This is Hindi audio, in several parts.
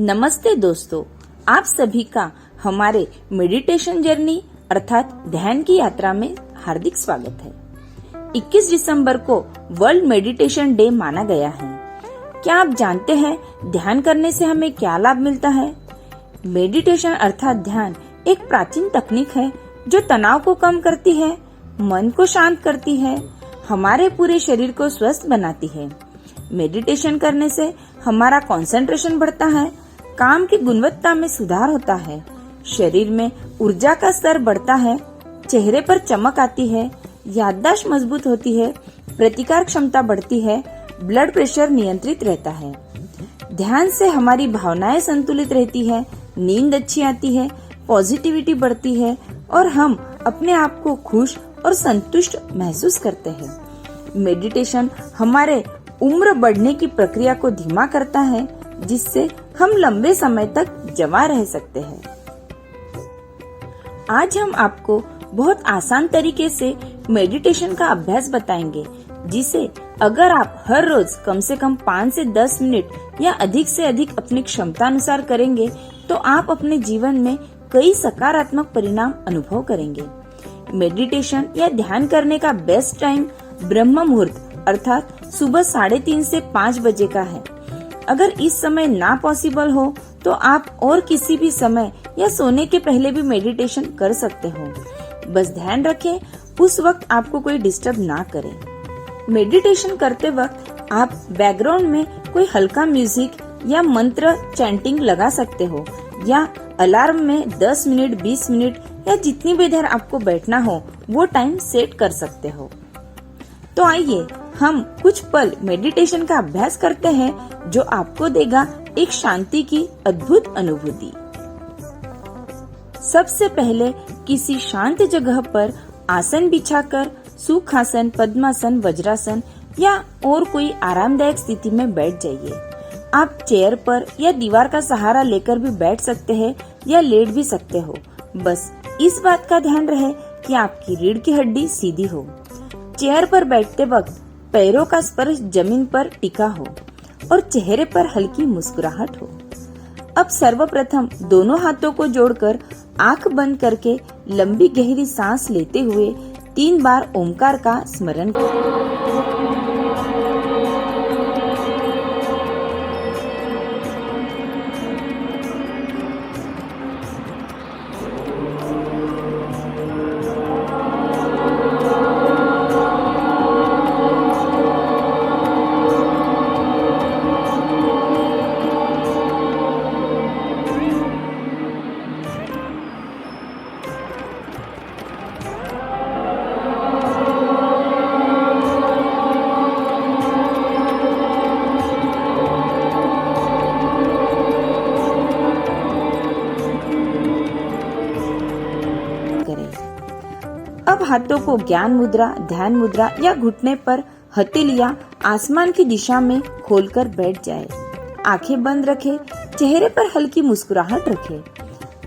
नमस्ते दोस्तों, आप सभी का हमारे मेडिटेशन जर्नी अर्थात ध्यान की यात्रा में हार्दिक स्वागत है। 21 दिसंबर को वर्ल्ड मेडिटेशन डे माना गया है। क्या आप जानते हैं ध्यान करने से हमें क्या लाभ मिलता है? मेडिटेशन अर्थात ध्यान एक प्राचीन तकनीक है जो तनाव को कम करती है, मन को शांत करती है, हमारे पूरे शरीर को स्वस्थ बनाती है। मेडिटेशन करने से हमारा कंसंट्रेशन बढ़ता है, काम की गुणवत्ता में सुधार होता है, शरीर में ऊर्जा का स्तर बढ़ता है, चेहरे पर चमक आती है, याददाश्त मजबूत होती है, प्रतिकार क्षमता बढ़ती है, ब्लड प्रेशर नियंत्रित रहता है। ध्यान से हमारी भावनाएं संतुलित रहती है, नींद अच्छी आती है, पॉजिटिविटी बढ़ती है और हम अपने आप को खुश और संतुष्ट महसूस करते हैं। मेडिटेशन हमारे उम्र बढ़ने की प्रक्रिया को धीमा करता है, जिससे हम लंबे समय तक जवान रह सकते हैं। आज हम आपको बहुत आसान तरीके से मेडिटेशन का अभ्यास बताएंगे, जिसे अगर आप हर रोज कम से कम 5 से 10 मिनट या अधिक से अधिक अपनी क्षमता अनुसार करेंगे तो आप अपने जीवन में कई सकारात्मक परिणाम अनुभव करेंगे। मेडिटेशन या ध्यान करने का बेस्ट टाइम ब्रह्म मुहूर्त अर्थात सुबह 3:30 से 5 बजे का है। अगर इस समय ना पॉसिबल हो तो आप और किसी भी समय या सोने के पहले भी मेडिटेशन कर सकते हो। बस ध्यान रखें उस वक्त आपको कोई डिस्टर्ब ना करे। मेडिटेशन करते वक्त आप बैकग्राउंड में कोई हल्का म्यूजिक या मंत्र चैंटिंग लगा सकते हो या अलार्म में 10 मिनट, 20 मिनट या जितनी भी देर आपको बैठना हो वो टाइम सेट कर सकते हो। तो आइए हम कुछ पल मेडिटेशन का अभ्यास करते हैं जो आपको देगा एक शांति की अद्भुत अनुभूति। सबसे पहले किसी शांत जगह पर आसन बिछाकर सुखासन, पद्मासन, वज्रासन या और कोई आरामदायक स्थिति में बैठ जाइए। आप चेयर पर या दीवार का सहारा लेकर भी बैठ सकते हैं या लेट भी सकते हो। बस इस बात का ध्यान रहे कि आपकी रीढ़ की हड्डी सीधी हो। चेयर पर बैठते वक्त पैरों का स्पर्श जमीन पर टिका हो और चेहरे पर हल्की मुस्कुराहट हो। अब सर्वप्रथम दोनों हाथों को जोड़कर आंख बंद करके लंबी गहरी सांस लेते हुए 3 बार ओमकार का स्मरण करें। अब हाथों को ज्ञान मुद्रा, ध्यान मुद्रा या घुटने पर हथेलियां आसमान की दिशा में खोलकर बैठ जाए। आंखें बंद रखें, चेहरे पर हल्की मुस्कुराहट रखें।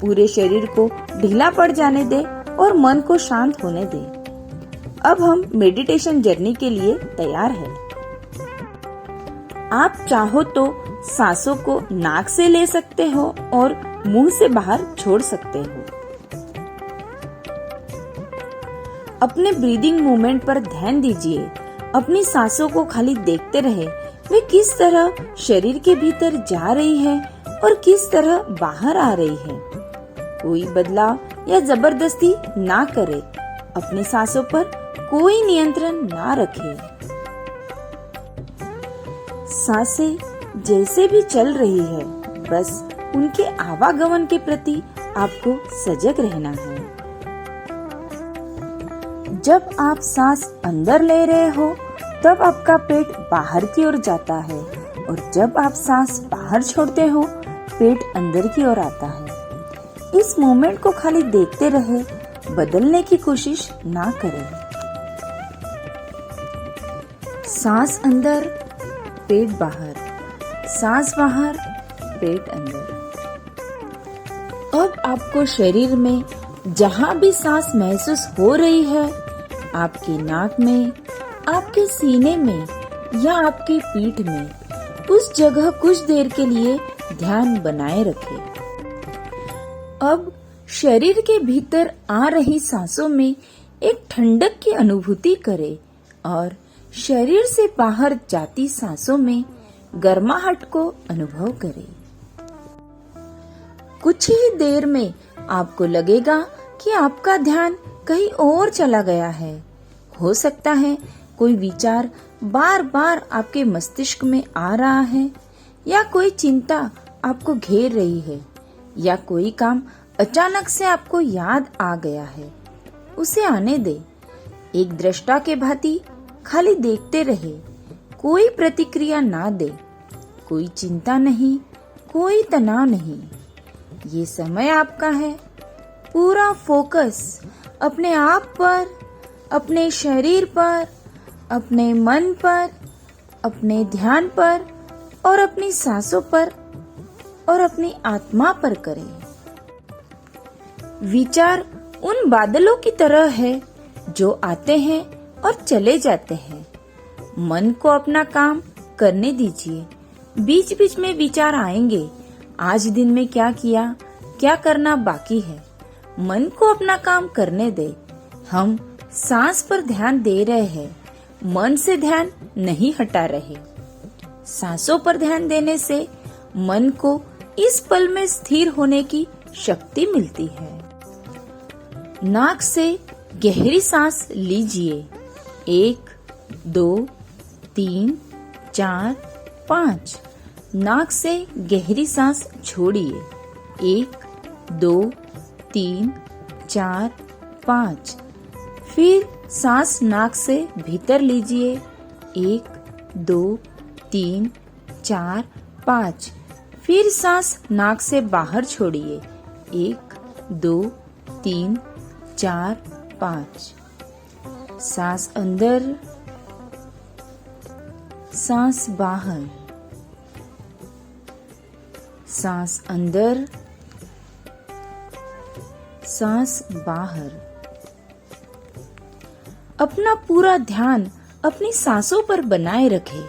पूरे शरीर को ढीला पड़ जाने दे और मन को शांत होने दे। अब हम मेडिटेशन जर्नी के लिए तैयार हैं। आप चाहो तो सांसों को नाक से ले सकते हो और मुंह से बाहर छोड़ सकते हो। अपने ब्रीदिंग मूवमेंट पर ध्यान दीजिए। अपनी सांसों को खाली देखते रहे, वे किस तरह शरीर के भीतर जा रही है और किस तरह बाहर आ रही है। कोई बदलाव या जबरदस्ती ना करे। अपनी सांसों पर कोई नियंत्रण ना रखे। सांसें जैसे भी चल रही है, बस उनके आवागमन के प्रति आपको सजग रहना है। जब आप सांस अंदर ले रहे हो तब आपका पेट बाहर की ओर जाता है और जब आप सांस बाहर छोड़ते हो पेट अंदर की ओर आता है। इस मोमेंट को खाली देखते रहे, बदलने की कोशिश ना करें। सांस अंदर, पेट बाहर, सांस बाहर, पेट अंदर। अब आपको शरीर में जहाँ भी सांस महसूस हो रही है, आपके नाक में, आपके सीने में या आपकी पीठ में, उस जगह कुछ देर के लिए ध्यान बनाए रखें। अब शरीर के भीतर आ रही सांसों में एक ठंडक की अनुभूति करें और शरीर से बाहर जाती सांसों में गर्माहट को अनुभव करें। कुछ ही देर में आपको लगेगा कि आपका ध्यान कहीं और चला गया है। हो सकता है कोई विचार बार बार आपके मस्तिष्क में आ रहा है, या कोई चिंता आपको घेर रही है, या कोई काम अचानक से आपको याद आ गया है। उसे आने दे। एक दृष्टा के भांति खाली देखते रहे, कोई प्रतिक्रिया ना दे। कोई चिंता नहीं, कोई तनाव नहीं। ये समय आपका है। पूरा फोकस अपने आप पर, अपने शरीर पर, अपने मन पर, अपने ध्यान पर और अपनी सांसों पर और अपनी आत्मा पर करें। विचार उन बादलों की तरह है जो आते हैं और चले जाते हैं। मन को अपना काम करने दीजिए। बीच बीच में विचार आएंगे। आज दिन में क्या किया, क्या करना बाकी है। मन को अपना काम करने दे। हम सांस पर ध्यान दे रहे हैं, मन से ध्यान नहीं हटा रहे। सांसों पर ध्यान देने से मन को इस पल में स्थिर होने की शक्ति मिलती है। नाक से गहरी सांस लीजिए। 1, 2, 3, 4, 5। नाक से गहरी सांस छोड़िए। 1, 2, 3, 4, 5। फिर सांस नाक से भीतर लीजिए। 1, 2, 3, 4, 5। फिर सांस नाक से बाहर छोड़िए। 1, 2, 3, 4, 5। सांस अंदर, सांस बाहर, सांस अंदर, सांस बाहर। अपना पूरा ध्यान अपनी सांसों पर बनाए रखें।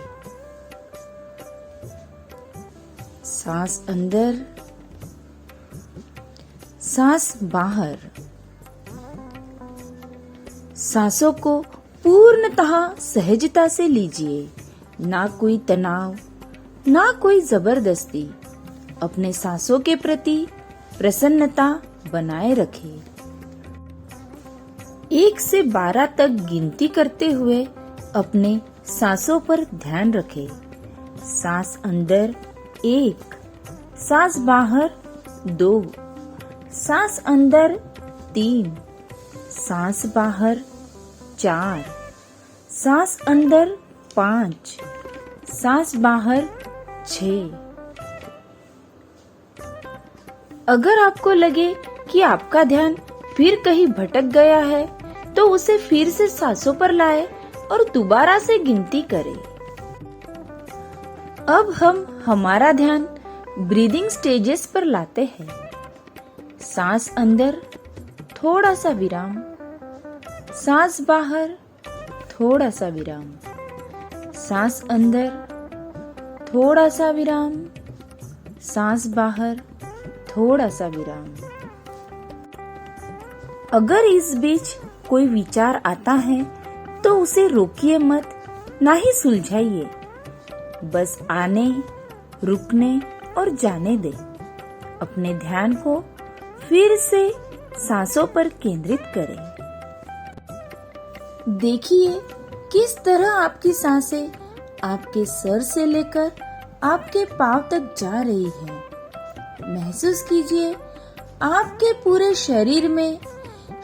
सांस अंदर, सांस बाहर। सांसों को पूर्णतः सहजता से लीजिए। ना कोई तनाव, ना कोई जबरदस्ती। अपने सांसों के प्रति प्रसन्नता बनाए रखें। 1 से 12 तक गिनती करते हुए अपने सांसों पर ध्यान रखें। सांस अंदर 1, सांस बाहर 2, सांस अंदर 3, सांस बाहर 4, सांस अंदर 5, सांस बाहर 6। अगर आपको लगे कि आपका ध्यान फिर कहीं भटक गया है, तो उसे फिर से सांसों पर लाएं और दोबारा से गिनती करें। अब हम हमारा ध्यान ब्रीदिंग स्टेजेस पर लाते हैं। सांस अंदर, थोड़ा सा विराम। सांस बाहर, थोड़ा सा विराम। सांस अंदर, थोड़ा सा विराम। सांस बाहर, थोड़ा सा विराम। अगर इस बीच कोई विचार आता है तो उसे रोकिए मत, ना ही सुलझाइए। बस आने, रुकने और जाने दे। अपने ध्यान को फिर से सांसों पर केंद्रित करें। देखिए किस तरह आपकी सांसें आपके सर से लेकर आपके पांव तक जा रही है। महसूस कीजिए आपके पूरे शरीर में,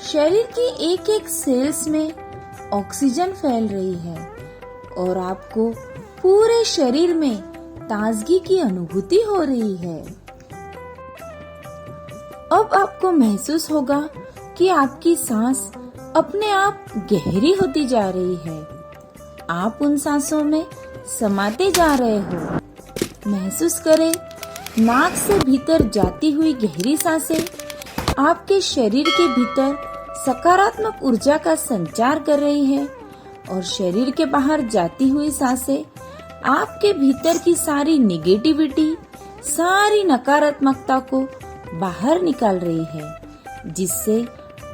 शरीर की एक एक सेल्स में ऑक्सीजन फैल रही है और आपको पूरे शरीर में ताजगी की अनुभूति हो रही है। अब आपको महसूस होगा कि आपकी सांस अपने आप गहरी होती जा रही है। आप उन सांसों में समाते जा रहे हो। महसूस करें नाक से भीतर जाती हुई गहरी सांसें आपके शरीर के भीतर सकारात्मक ऊर्जा का संचार कर रही है और शरीर के बाहर जाती हुई सांसें आपके भीतर की सारी निगेटिविटी, सारी नकारात्मकता को बाहर निकाल रही है, जिससे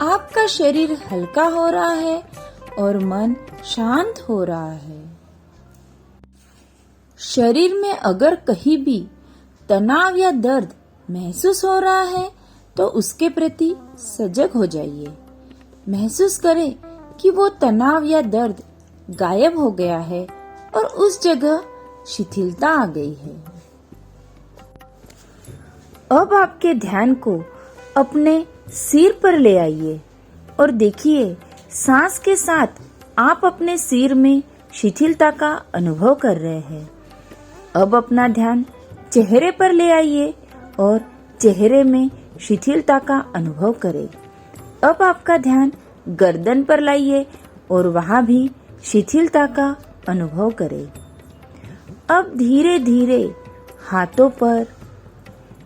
आपका शरीर हल्का हो रहा है और मन शांत हो रहा है। शरीर में अगर कहीं भी तनाव या दर्द महसूस हो रहा है तो उसके प्रति सजग हो जाइए। महसूस करें कि वो तनाव या दर्द गायब हो गया है और उस जगह शिथिलता आ गई है। अब आपके ध्यान को अपने सिर पर ले आइए और देखिए सांस के साथ आप अपने सिर में शिथिलता का अनुभव कर रहे हैं। अब अपना ध्यान चेहरे पर ले आइए और चेहरे में शिथिलता का अनुभव करें। अब आपका ध्यान गर्दन पर लाइए और वहां भी शिथिलता का अनुभव करें। अब धीरे धीरे हाथों पर,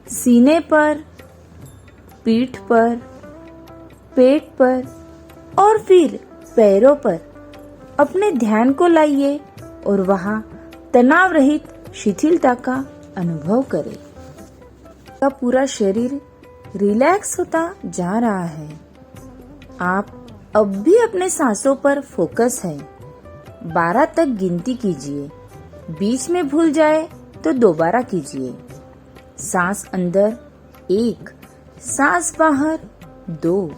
सीने पर, पीठ पर, पेट पर और फिर पैरों पर अपने ध्यान को लाइए और वहां तनाव रहित शिथिलता का अनुभव करें। आपका पूरा शरीर रिलैक्स होता जा रहा है। आप अब भी अपने सांसों पर फोकस है। 12 तक गिनती कीजिए। बीच में भूल जाए तो दोबारा कीजिए। सांस अंदर 1, सांस बाहर 2,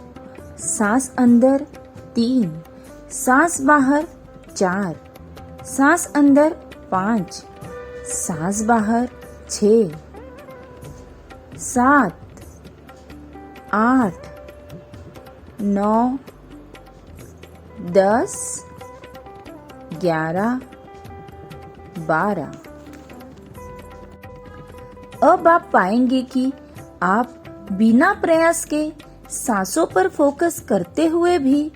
सांस अंदर 3, सांस बाहर 4, सांस अंदर 5, सांस बाहर 6, 7, 8, 9, 10, 11, 12। अब आप पाएंगे कि आप बिना प्रयास के सांसों पर फोकस करते हुए भी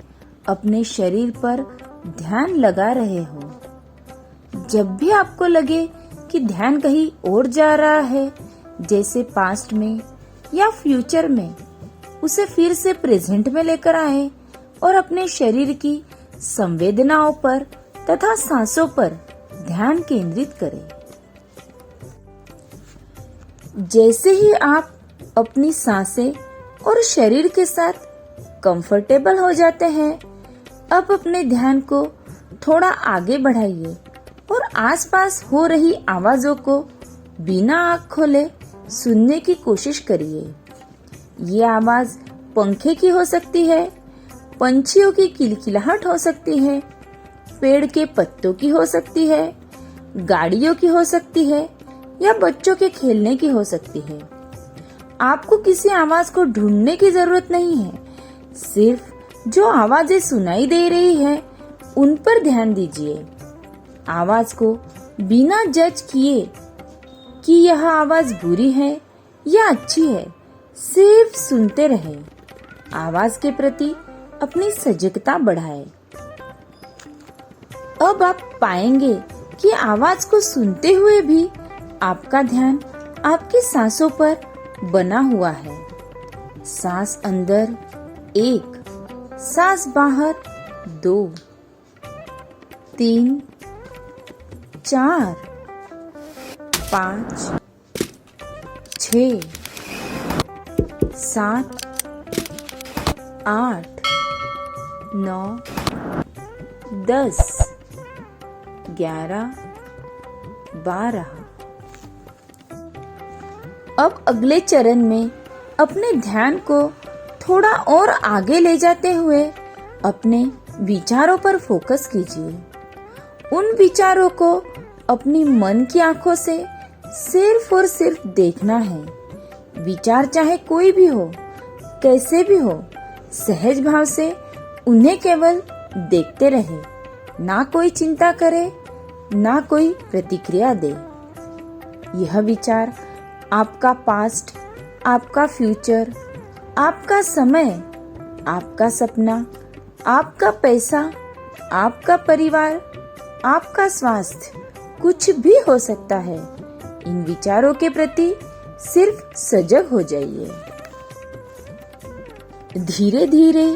अपने शरीर पर ध्यान लगा रहे हो। जब भी आपको लगे कि ध्यान कहीं और जा रहा है, जैसे पास्ट में या फ्यूचर में, उसे फिर से प्रेजेंट में लेकर आए और अपने शरीर की संवेदनाओं पर तथा सांसों पर ध्यान केंद्रित करें। जैसे ही आप अपनी सांसें और शरीर के साथ कंफर्टेबल हो जाते हैं, अब अपने ध्यान को थोड़ा आगे बढ़ाइए और आसपास हो रही आवाजों को बिना आँख खोले सुनने की कोशिश करिए। ये आवाज पंखे की हो सकती है, पंछियों की किलकिलाहट हो सकती है, पेड़ के पत्तों की हो सकती है, गाड़ियों की हो सकती है या बच्चों के खेलने की हो सकती है। आपको किसी आवाज को ढूंढने की जरूरत नहीं है। सिर्फ जो आवाजें सुनाई दे रही है उन पर ध्यान दीजिए। आवाज को बिना जज किए कि यह आवाज बुरी है या अच्छी है, सिर्फ सुनते रहे। आवाज के प्रति अपनी सजगता बढ़ाएं। अब आप पाएंगे कि आवाज को सुनते हुए भी आपका ध्यान आपकी सांसों पर बना हुआ है। सांस अंदर 1, सांस बाहर 2, 3, 4, 5, 6, 7, 8, 9, 10, 11, 12। अब अगले चरण में अपने ध्यान को थोड़ा और आगे ले जाते हुए अपने विचारों पर फोकस कीजिए। उन विचारों को अपनी मन की आंखों से सिर्फ और सिर्फ देखना है। विचार चाहे कोई भी हो, कैसे भी हो, सहज भाव से उन्हें केवल देखते रहे। ना कोई चिंता करे, ना कोई प्रतिक्रिया दे। यह विचार आपका पास्ट, आपका फ्यूचर, आपका समय, आपका सपना, आपका पैसा, आपका परिवार, आपका स्वास्थ्य, कुछ भी हो सकता है। इन विचारों के प्रति सिर्फ सजग हो जाइए। धीरे धीरे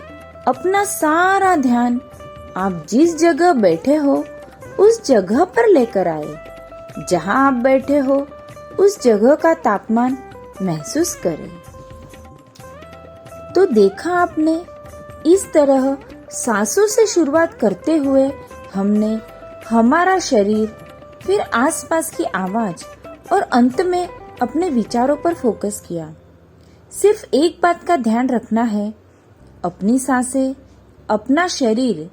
अपना सारा ध्यान आप जिस जगह बैठे हो उस जगह पर लेकर आए जहां आप बैठे हो उस जगह का तापमान महसूस करें। तो देखा आपने, इस तरह सांसों से शुरुआत करते हुए हमने हमारा शरीर, फिर आसपास की आवाज और अंत में अपने विचारों पर फोकस किया। सिर्फ एक बात का ध्यान रखना है, अपनी सांसें, अपना शरीर,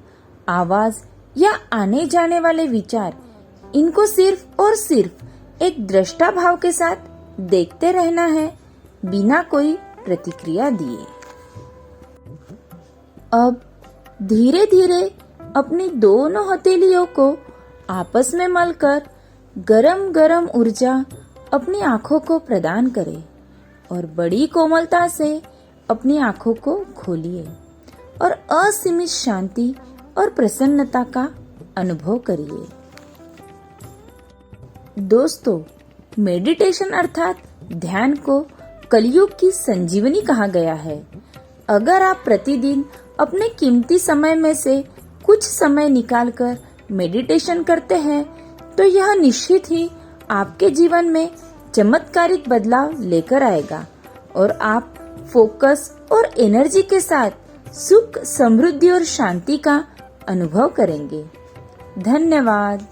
आवाज या आने जाने वाले विचार, इनको सिर्फ और सिर्फ एक दृष्टा भाव के साथ देखते रहना है, बिना कोई प्रतिक्रिया दिए। अब धीरे धीरे अपनी दोनों हथेलियों को आपस में मलकर गरम गरम ऊर्जा अपनी आंखों को प्रदान करें और बड़ी कोमलता से अपनी आंखों को खोलिए और असीमित शांति और प्रसन्नता का अनुभव करिए। दोस्तों, मेडिटेशन अर्थात ध्यान को कलयुग की संजीवनी कहा गया है। अगर आप प्रतिदिन अपने कीमती समय में से कुछ समय निकालकर मेडिटेशन करते हैं, तो यह निश्चित ही आपके जीवन में चमत्कारिक बदलाव लेकर आएगा और आप फोकस और एनर्जी के साथ सुख, समृद्धि और शांति का अनुभव करेंगे। धन्यवाद।